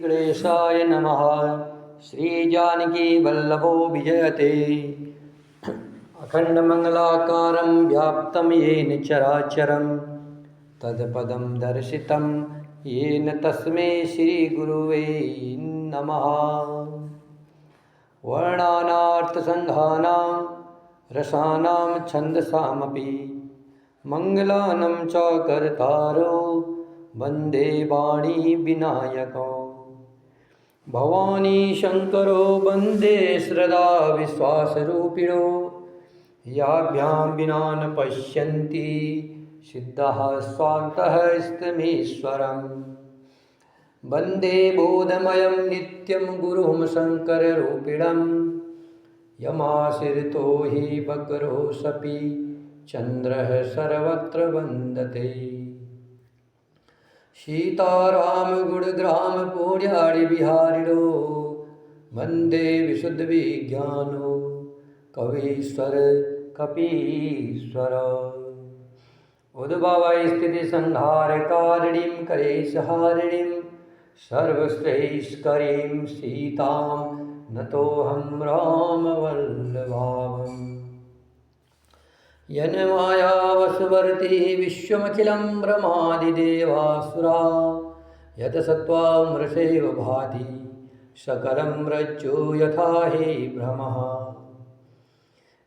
गणेशाय नमः। श्रीजानकीवल्लभो विजयते अखण्डमङ्गलाकारं व्याप्तं येन चराचरं तत्पदं दर्शितं येन तस्मै श्रीगुरुवे नमः। वर्णानार्थसङ्घानां रसानां छन्दसामपि मङ्गलानं च कर्तारो वन्दे वाणी विनायको। भवानी शङ्करो वन्दे श्रद्धा विश्वासरूपिणो याभ्यां विना न पश्यन्ति सिद्धः स्वान्तः स्थितमीश्वरम्। वन्दे बोधमयं नित्यं गुरुं शङ्कररूपिणं यमाश्रितो हि वक्रोऽसपि चन्द्रः सर्वत्र वन्दते। सीताराम गुणग्राम पुण्यारि विहारिणो वन्दे विशुद्धविज्ञानो कवीश्वर कपीश्वर। उद्भवै स्थितिसंहारकारिणीं कलेशहारिणीं सर्वश्रेष्ठकरीं सीतां नतोऽहं रामवल्लभाम्। यन्माया वसुवर्ती विश्वमखिलं ब्रह्मादिदेवासुरा यतसत्त्वामृषैव भाति सकलं रज्जो यथा हि भ्रमः।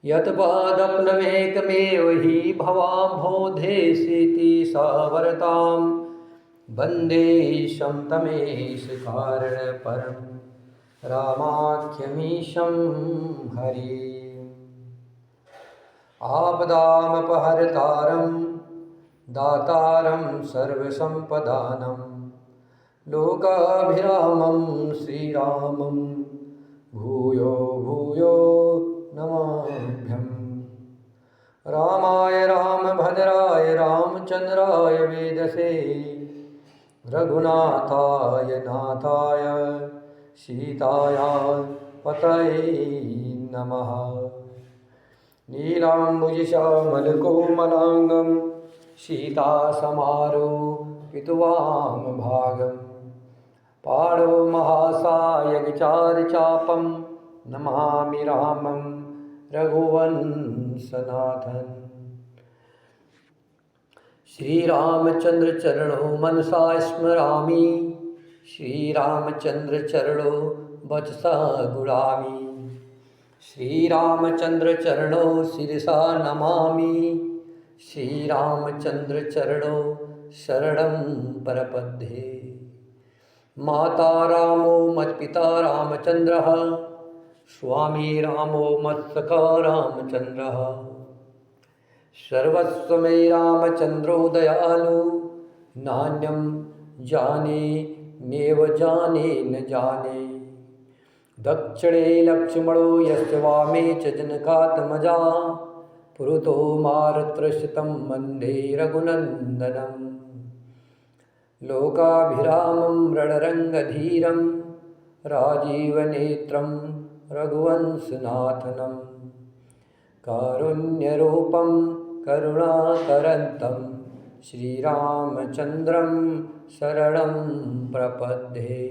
यत्पादप्लवेकमेव हि भवाम्भोधेसीति सावरतां वन्देशं तमेश कारणपरं रामाख्यमीशं हरिम्। आपदामपहर्तारं दातारं सर्वसम्पदानं लोकाभिरामं श्रीरामं भूयो भूयो नमाम्यहम्। रामाय रामभद्राय रामचन्द्राय वेदसे रघुनाथाय नाथाय सीताय पतये नमः। नीलाम्बुजश्यामलकोमलाङ्गं सीतासमारोपितवामभागं पाणौ महासायकचारुचापं नमामि रामं रघुवंशनाथन्। श्रीरामचन्द्रचरणौ मनसा स्मरामि श्रीरामचन्द्रचरणौ वचसा गुणामि। श्रीरामचन्द्रचरणौ शिरसा नमामि श्रीरामचन्द्रचरणौ शरणं प्रपद्ये। माता रामो मत्पिता रामचन्द्रः स्वामी रामो मत्सखा रामचन्द्रः। सर्वस्वमय रामचन्द्रो दयालु नान्यं जाने नेव जाने न जाने। दक्षिणे लक्ष्मणो यस्य वामे च जनकात्मजा पुरतो मारुतश्रितं वन्दे रघुनन्दनम्। लोकाभिरामं रणरङ्गधीरं राजीवनेत्रं रघुवंशनाथनं। कारुण्यरूपं करुणाकरन्तं श्रीरामचन्द्रं शरणं प्रपद्ये।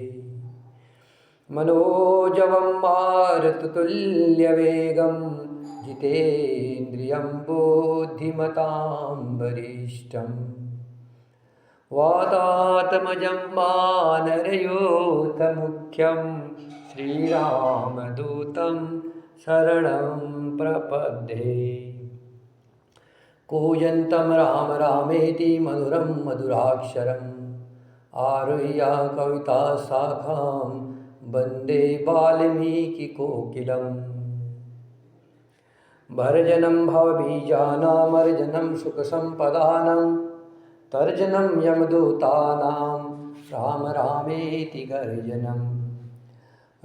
मनोजवं मारुततुल्यवेगं जितेन्द्रियं बुद्धिमतां वरिष्ठं। वातात्मजं वानरयूथमुख्यं श्रीरामदूतं शरणं प्रपद्ये। कूजन्तं राम रामेति मधुरं मधुराक्षरम् आरुह्य कविताशाखां वन्दे वाल्मीकिकोकिलम्। भर्जनं भवबीजानामर्जनं सुखसम्पदानां तर्जनं यमदूतानां राम रामेति गर्जनम्।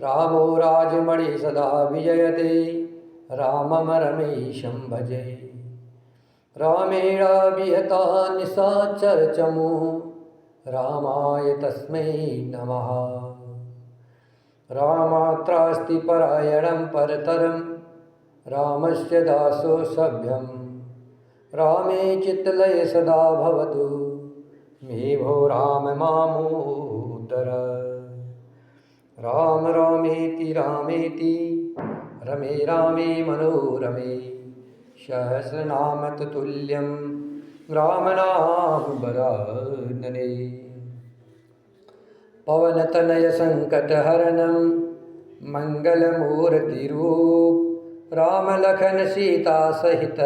रामो राजमणि सदा विजयते रामं रमेशं भजे। रामेण विहता निशाचरचमू रामाय तस्मै नमः। रामात्रास्ति परायणं परतरं रामस्य दासो सभ्यं। रामे चित्तलय सदा भवतु मे भो राम मामुदर। रामेति रमे रामे मनोरमे सहस्रनाम तत्तुल्यं रामनाम वरानने। पवनतनय संकटहरणं मंगलमूर्तिरूप राम लखन सीता सहित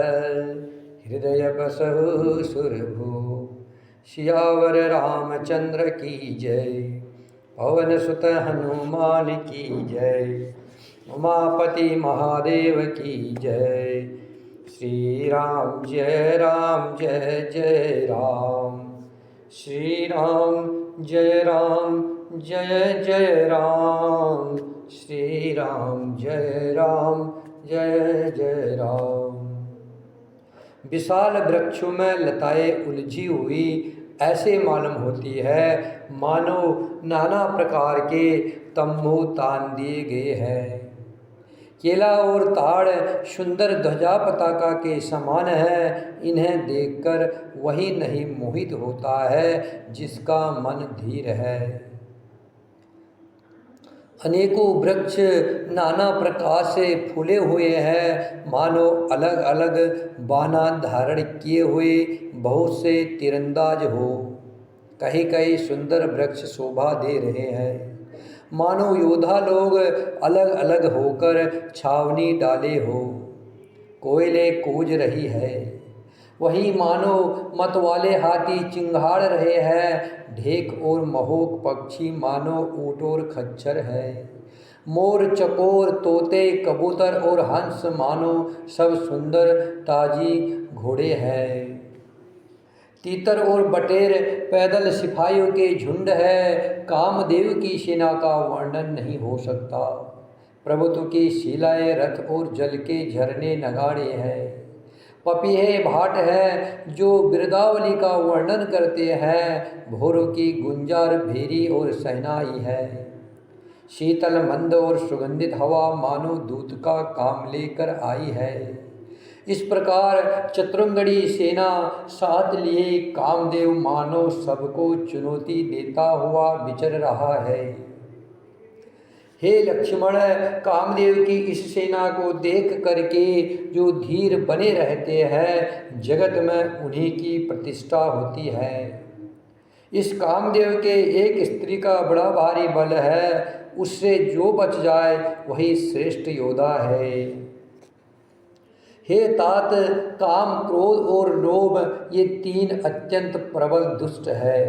हृदय बसहु सुरभू। सियावर रामचंद्र की जय, पवन सुत हनुमान की जय, उमापति महादेव की जय। श्री राम जय जय राम, श्री राम जय जय राम, श्री राम जय राम। विशाल वृक्षों में लताएं उलझी हुई ऐसे मालूम होती है मानो नाना प्रकार के तंबू तान दिए गए हैं। केला और ताड़ सुंदर ध्वजा पताका के समान है। इन्हें देखकर वही नहीं मोहित होता है जिसका मन धीर है। अनेकों वृक्ष नाना प्रकार से फूले हुए हैं मानो अलग अलग बाना धारण किए हुए बहुत से तीरंदाज हो। कहीं कहीं सुंदर वृक्ष शोभा दे रहे हैं मानो योद्धा लोग अलग अलग होकर छावनी डाले हो। कोयलें कूज रही है, वही मानो मतवाले हाथी चिंगाड़ रहे हैं। ढेक और महोक पक्षी मानो ऊँट और खच्चर है। मोर चकोर तोते कबूतर और हंस मानो सब सुंदर ताजी घोड़े हैं। तीतर और बटेर पैदल सिपाहियों के झुंड है। कामदेव की सेना का वर्णन नहीं हो सकता। प्रभुत्व की शिलाएं रथ और जल के झरने नगाड़े हैं। पपीहे भाट है जो बिरदावली का वर्णन करते हैं। भोरों की गुंजार भेरी और सहनाई है। शीतल मंद और सुगंधित हवा मानो दूत का काम लेकर आई है। इस प्रकार चतुरंगड़ी सेना साथ लिए कामदेव मानो सबको चुनौती देता हुआ विचर रहा है। हे लक्ष्मण, कामदेव की इस सेना को देख करके जो धीर बने रहते हैं जगत में उन्हीं की प्रतिष्ठा होती है। इस कामदेव के एक स्त्री का बड़ा भारी बल है। उससे जो बच जाए वही श्रेष्ठ योद्धा है। हे तात, काम क्रोध और लोभ ये तीन अत्यंत प्रबल दुष्ट है।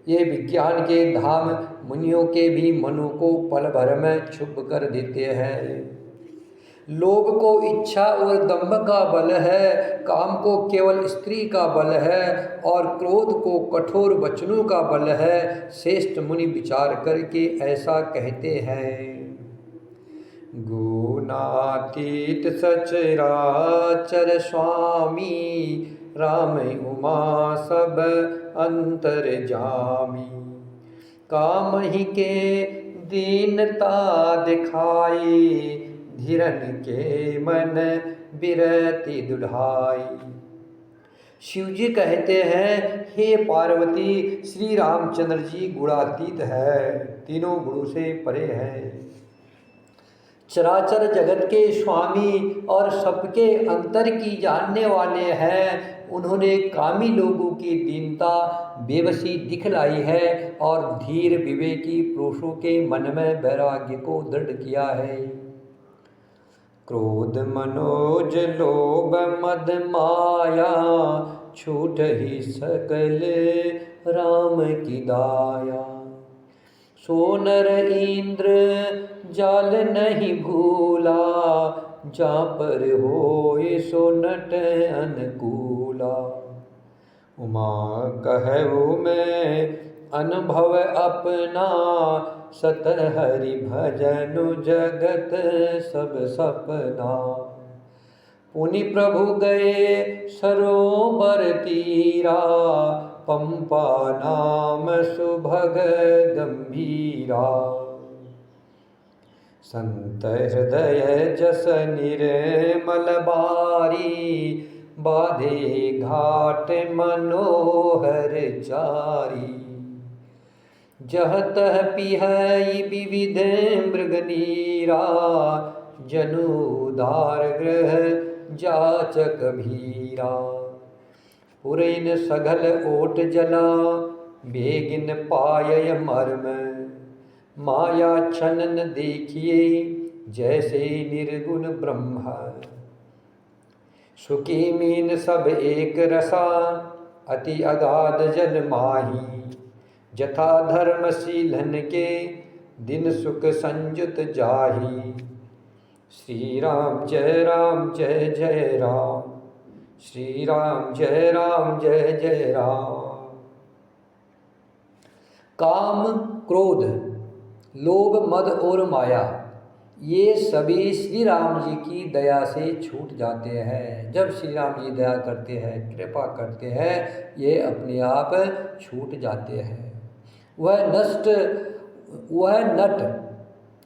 ये विज्ञान के धाम मुनियों के भी मनु को पल भर में क्षुब्ध कर देते हैं। लोभ को इच्छा और दंभ का बल है। काम को केवल स्त्री का बल है और क्रोध को कठोर वचनों का बल है। श्रेष्ठ मुनि विचार करके ऐसा कहते हैं। गुणातीत सचराचर स्वामी, राम उमा सब अंतर जामी। काम ही के दीनता दिखाई, धीरन के मन बिरति दुढ़ाई। शिवजी कहते हैं, हे पार्वती, श्री रामचंद्र जी गुणातीत है, तीनों गुणों से परे हैं। चराचर जगत के स्वामी और सबके अंतर की जानने वाले हैं। उन्होंने कामी लोगों की दीनता बेबसी दिखलाई है और धीर विवेकी पुरुषों के मन में वैराग्य को दृढ़ किया है। क्रोध मनोज लोभ मद माया, छूट ही सकल राम की दाया। सोनर इंद्र जाल नहीं भूला, जा पर होए सो नट अनुकूला। उमा कहु मैं अनुभव अपना, सत हरि भजनु जगत सब सपना। पुनि प्रभु गए सरोवर तीरा, पंपा नाम सुभग गंभीरा। संत हृदय जस निर्मल बारी, बाधे घाट मनोहर चारी। जह तह पिहै विविध मृगनीरा, जनुदार ग्रह जाचक भीरा। पुरैन सघल ओट जला, बेगिन पायय मर्म, माया छनन देखिए जैसे निर्गुण ब्रह्म। सुखी मीन सब एक रसा, अति अगाध जल माही, जथा धर्मशीलन के दिन सुख संयुत जाही। श्री राम जय राम जय जय राम, श्री राम जय राम जय जय राम। काम, क्रोध, लोभ, मद और माया, ये सभी श्री राम जी की दया से छूट जाते हैं। जब श्री राम जी दया करते हैं, कृपा करते हैं, ये अपने आप छूट जाते हैं। वह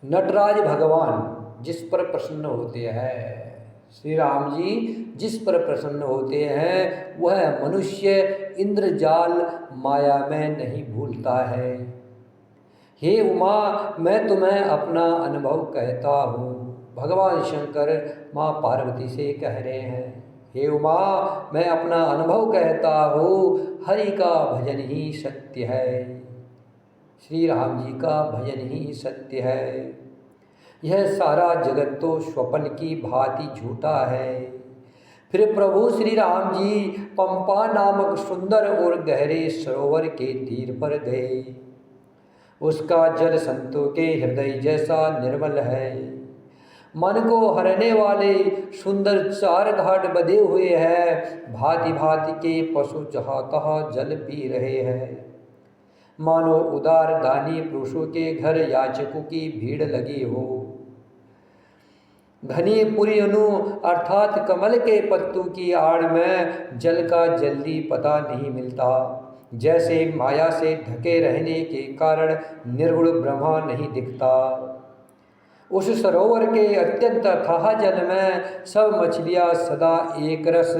नटराज भगवान जिस पर प्रसन्न होते हैं, श्री राम जी जिस पर प्रसन्न होते हैं, वह मनुष्य इंद्रजाल माया में नहीं भूलता है। हे उमा, मैं तुम्हें अपना अनुभव कहता हूँ। भगवान शंकर माँ पार्वती से कह रहे हैं, हे उमा, मैं अपना अनुभव कहता हूँ, हरि का भजन ही सत्य है, श्री राम जी का भजन ही सत्य है। यह सारा जगत तो स्वप्न की भांति झूठा है। फिर प्रभु श्री राम जी पंपा नामक सुंदर और गहरे सरोवर के तीर पर गए। उसका जल संतों के हृदय जैसा निर्मल है। मन को हरने वाले सुंदर 4 घाट बंधे हुए हैं। भांति भांति के पशु जहाँ तहाँ जल पी रहे हैं। मानो उदार दानी पुरुषों के घर याचकों की भीड़ लगी हो। घनी पुरियनु अर्थात कमल के पत्तों की आड़ में जल का जल्दी पता नहीं मिलता। जैसे माया से ढके रहने के कारण निर्गुण ब्रह्मा नहीं दिखता। उस सरोवर के अत्यंत अथाह जल में सब मछलियाँ सदा एक रस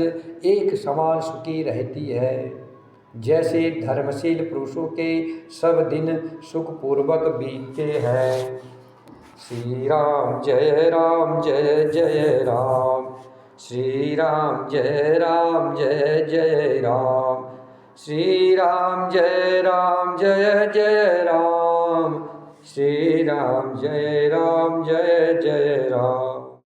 एक समान सुखी रहती है। जैसे धर्मशील पुरुषों के सब दिन सुखपूर्वक बीतते हैं। श्री राम जय राम जय जय राम, श्री राम जय राम जय जय राम, श्री राम जय राम जय जय राम, श्री राम जय राम जय जय राम।